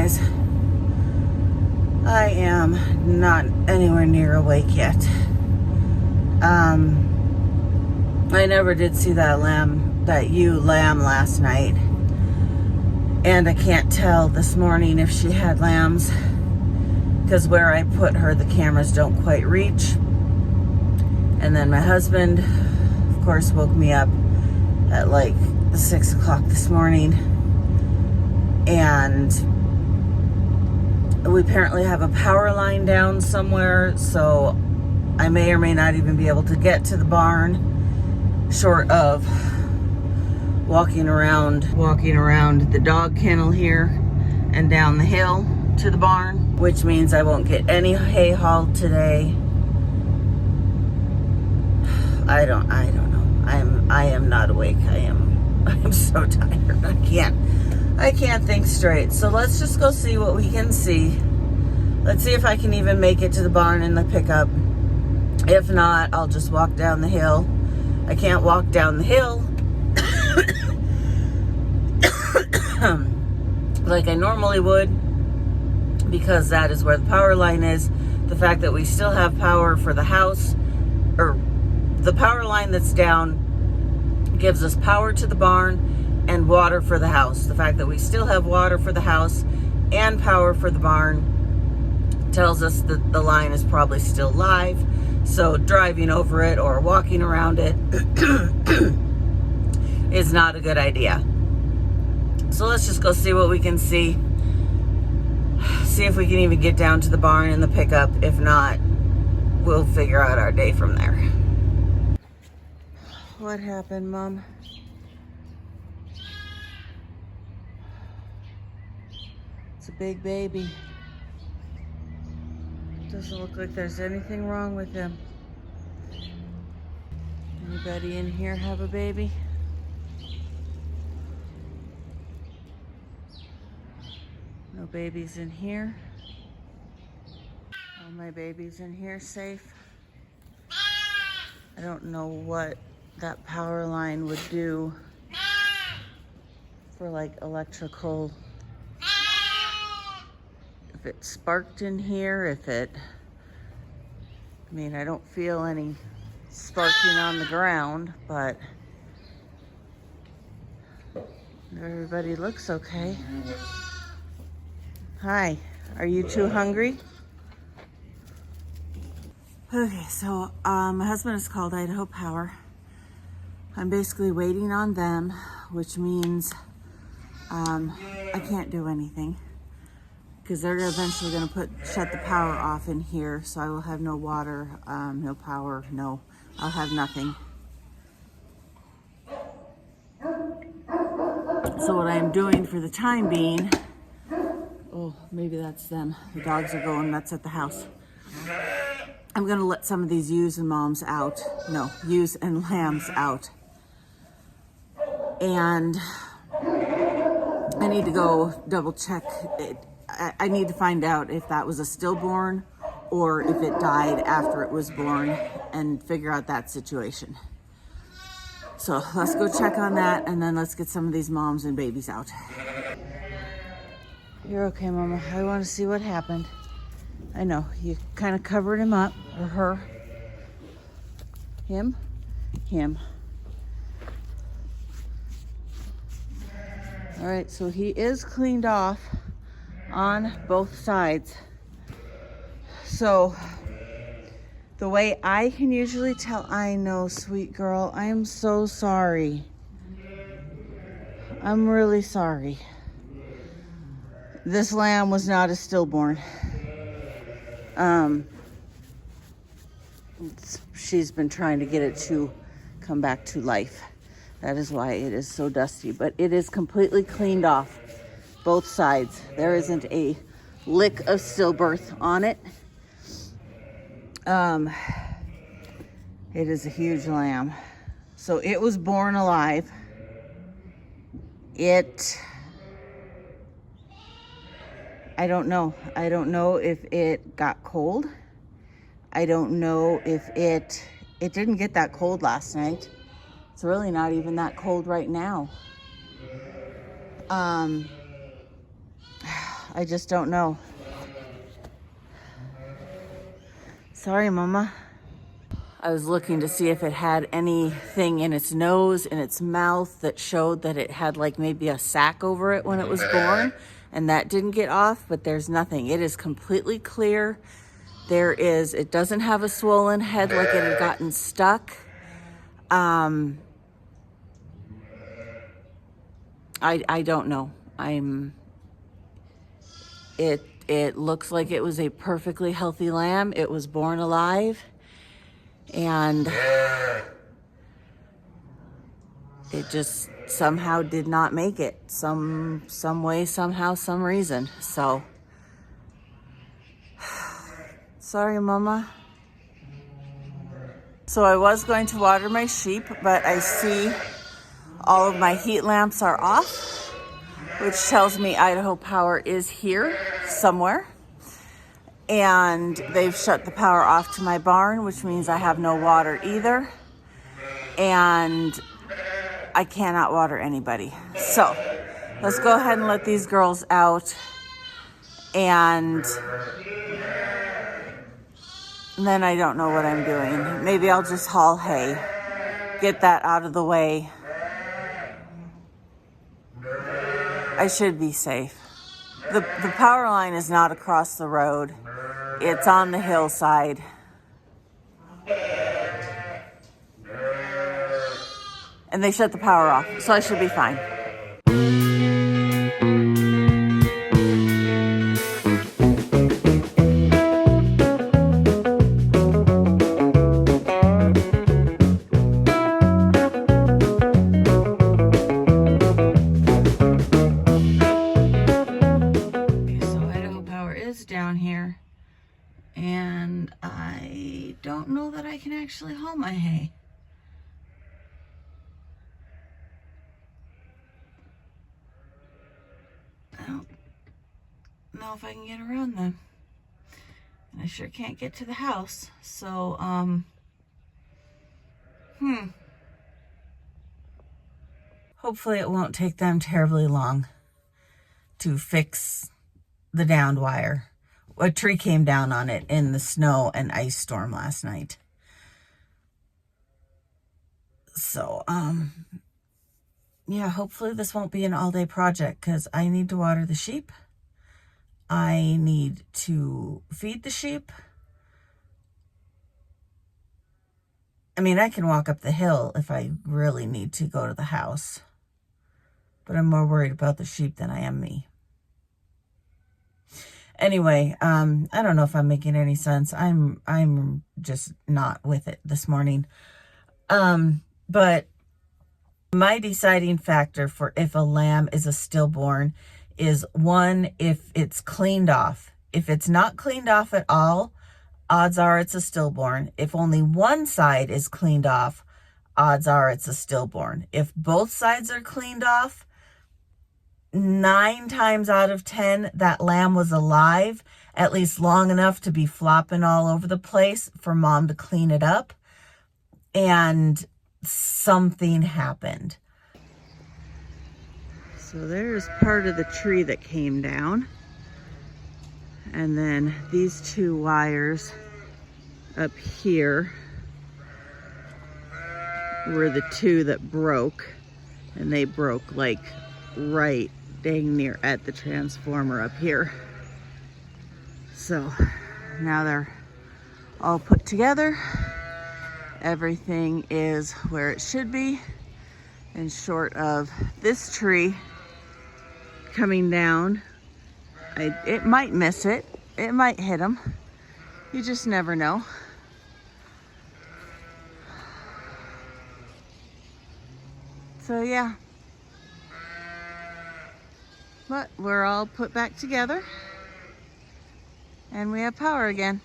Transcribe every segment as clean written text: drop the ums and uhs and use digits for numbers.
guys. I am not anywhere near awake yet. I never did see that lamb last night. And I can't tell this morning if she had lambs, because where I put her, the cameras don't quite reach. And then my husband, of course, woke me up at like 6 o'clock this morning. And we apparently have a power line down somewhere, so I may or may not even be able to get to the barn, short of walking around the dog kennel here and down the hill to the barn, which means I won't get any hay hauled today. I don't know. I am not awake. I am so tired. I can't think straight. So let's just go see what we can see. Let's see if I can even make it to the barn in the pickup. If not, I'll just walk down the hill. I can't walk down the hill like I normally would, because that is where the power line is. The fact that we still have power for the house, or the power line that's down, gives us power to the barn and water for the house. The fact that we still have water for the house and power for the barn tells us that the line is probably still live. So driving over it or walking around it is not a good idea. So let's just go see what we can see. See if we can even get down to the barn in the pickup. If not, we'll figure out our day from there. What happened, Mom? It's a big baby. Doesn't look like there's anything wrong with him. Anybody in here have a baby? No babies in here. All my babies in here safe. I don't know what that power line would do for like electrical. If it sparked in here, I don't feel any sparking on the ground, but everybody looks okay. Hi, are you too hungry? Okay, so my husband has called Idaho Power. I'm basically waiting on them, which means I can't do anything, because they're eventually going to shut the power off in here, so I will have no water, no power, I'll have nothing. So what I am doing for the time being, oh, maybe that's them. The dogs are going nuts at the house. I'm going to let some of these ewes and lambs out. And I need to go double check it. I need to find out if that was a stillborn or if it died after it was born, and figure out that situation. So let's go check on that, and then let's get some of these moms and babies out. You're okay, Mama. I want to see what happened. I know, you kind of covered him up, or her. Him. All right, so he is cleaned off on both sides. So the way I can usually tell, I know, sweet girl, I am so sorry. I'm really sorry. This lamb was not a stillborn. She's been trying to get it to come back to life. That is why it is so dusty, but it is completely cleaned off, both sides. There isn't a lick of stillbirth on it. It is a huge lamb. So it was born alive. I don't know. I don't know if it got cold. I don't know if it didn't get that cold last night. It's really not even that cold right now. I I just don't know. Sorry, Mama. I was looking to see if it had anything in its nose, in its mouth, that showed that it had like maybe a sac over it when it was born, and that didn't get off, but there's nothing. It is completely clear. It doesn't have a swollen head like it had gotten stuck. I don't know. It looks like it was a perfectly healthy lamb. It was born alive, and it just somehow did not make it. Some way, somehow, some reason. So, sorry, Mama. So I was going to water my sheep, but I see all of my heat lamps are off, which tells me Idaho Power is here somewhere. And they've shut the power off to my barn, which means I have no water either. And I cannot water anybody. So let's go ahead and let these girls out. And then I don't know what I'm doing. Maybe I'll just haul hay, get that out of the way. I should be safe. The power line is not across the road. It's on the hillside. And they shut the power off, so I should be fine. Down here, and I don't know that I can actually haul my hay. I don't know if I can get around them, and I sure can't get to the house. So hopefully it won't take them terribly long to fix the downed wire. A tree came down on it in the snow and ice storm last night. So, yeah, hopefully this won't be an all-day project, because I need to water the sheep. I need to feed the sheep. I mean, I can walk up the hill if I really need to go to the house, but I'm more worried about the sheep than I am me. Anyway, I don't know if I'm making any sense. I'm just not with it this morning. But my deciding factor for if a lamb is a stillborn is, one, if it's cleaned off. If it's not cleaned off at all, odds are it's a stillborn. If only one side is cleaned off, odds are it's a stillborn. If both sides are cleaned off, 9 times out of 10, that lamb was alive, at least long enough to be flopping all over the place for Mom to clean it up, and something happened. So there's part of the tree that came down, and then these 2 wires up here were the 2 that broke, and they broke like right dang near at the transformer up here. So now they're all put together. Everything is where it should be, and short of this tree coming down, it might miss it, it might hit them. You just never know. So yeah, but we're all put back together, and we have power again.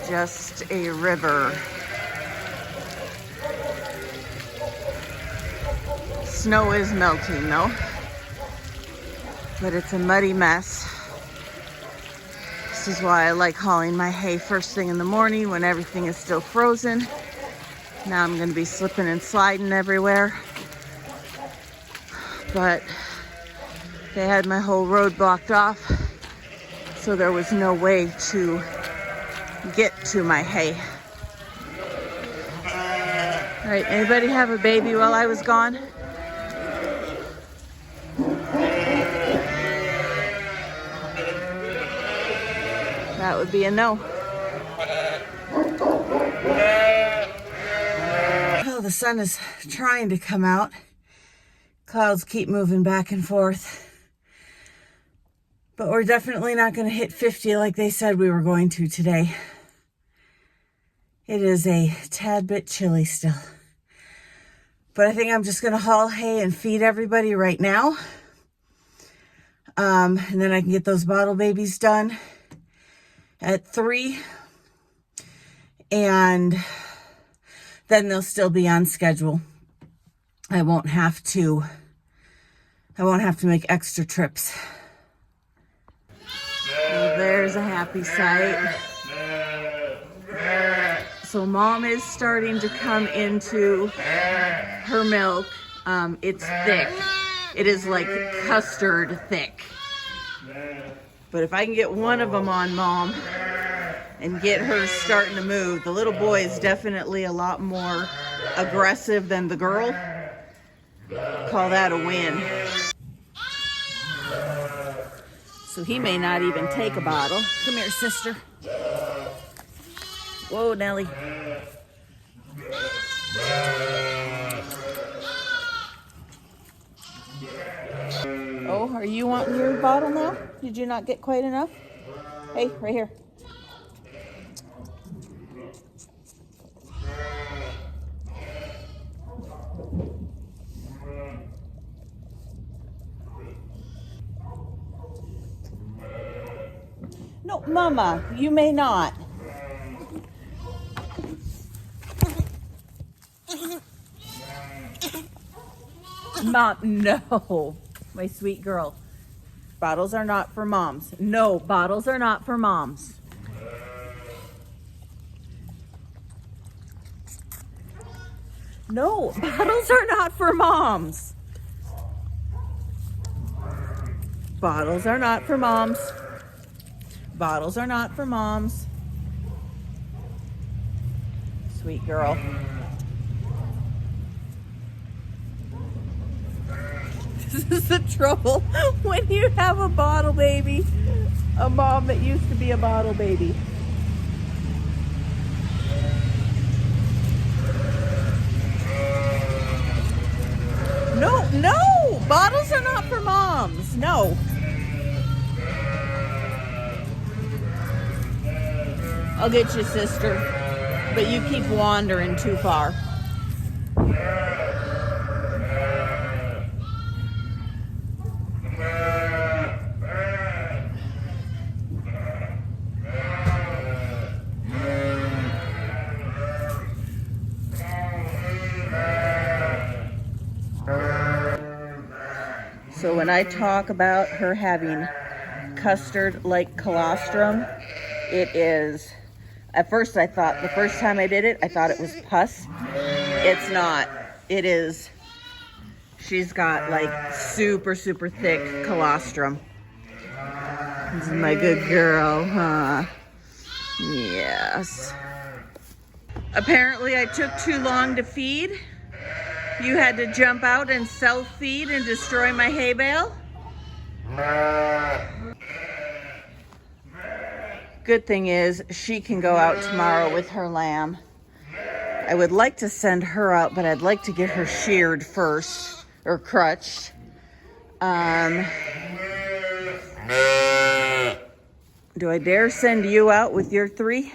Just a river. Snow is melting though, but it's a muddy mess. This is why I like hauling my hay first thing in the morning when everything is still frozen. Now I'm going to be slipping and sliding everywhere. But They had my whole road blocked off, so there was no way to get to my hay. All right, anybody have a baby while I was gone? That would be a no. Oh, the sun is trying to come out. Clouds keep moving back and forth. But we're definitely not going to hit 50 like they said we were going to today. It is a tad bit chilly still. But I think I'm just going to haul hay and feed everybody right now. And then I can get those bottle babies done at 3. And then they'll still be on schedule. I won't have to make extra trips. Well, there's a happy sight. So Mom is starting to come into her milk. It's thick. It is like custard thick. But if I can get one of them on Mom and get her starting to move, the little boy is definitely a lot more aggressive than the girl. Call that a win. So he may not even take a bottle. Come here, sister. Whoa, Nelly. Oh, are you wanting your bottle now? Did you not get quite enough? Hey, right here. No, Mama, you may not. Mom, no. My sweet girl. Bottles are not for moms. No, bottles are not for moms. No, bottles are not for moms. Bottles are not for moms. Bottles are not for moms. Sweet girl. This is the trouble when you have a bottle baby. A mom that used to be a bottle baby. No, no! Bottles are not for moms. No. I'll get you, sister. But you keep wandering too far. So when I talk about her having custard-like colostrum, it is, at first I thought, the first time I did it, I thought it was pus. It's not. It is, she's got like super, super thick colostrum. This is my good girl, huh? Yes. Apparently I took too long to feed. You had to jump out and self-feed and destroy my hay bale? Good thing is, she can go out tomorrow with her lamb. I would like to send her out, but I'd like to get her sheared first, or crutched. Do I dare send you out with your 3?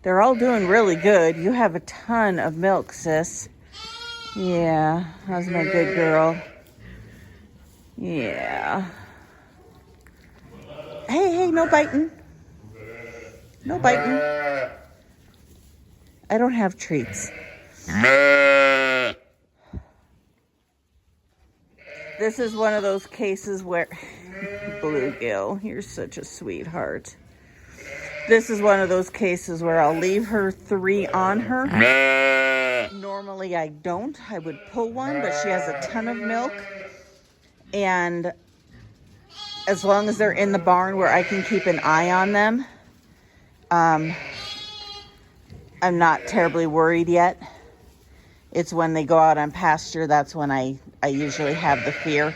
They're all doing really good. You have a ton of milk, sis. Yeah, how's my good girl? Yeah. Hey, no biting. No biting. I don't have treats. This is one of those cases where... Bluegill, you're such a sweetheart. This is one of those cases where I'll leave her 3 on her. Normally I don't. I would pull one, but she has a ton of milk. And as long as they're in the barn where I can keep an eye on them, I'm not terribly worried yet. It's when they go out on pasture, that's when I usually have the fear.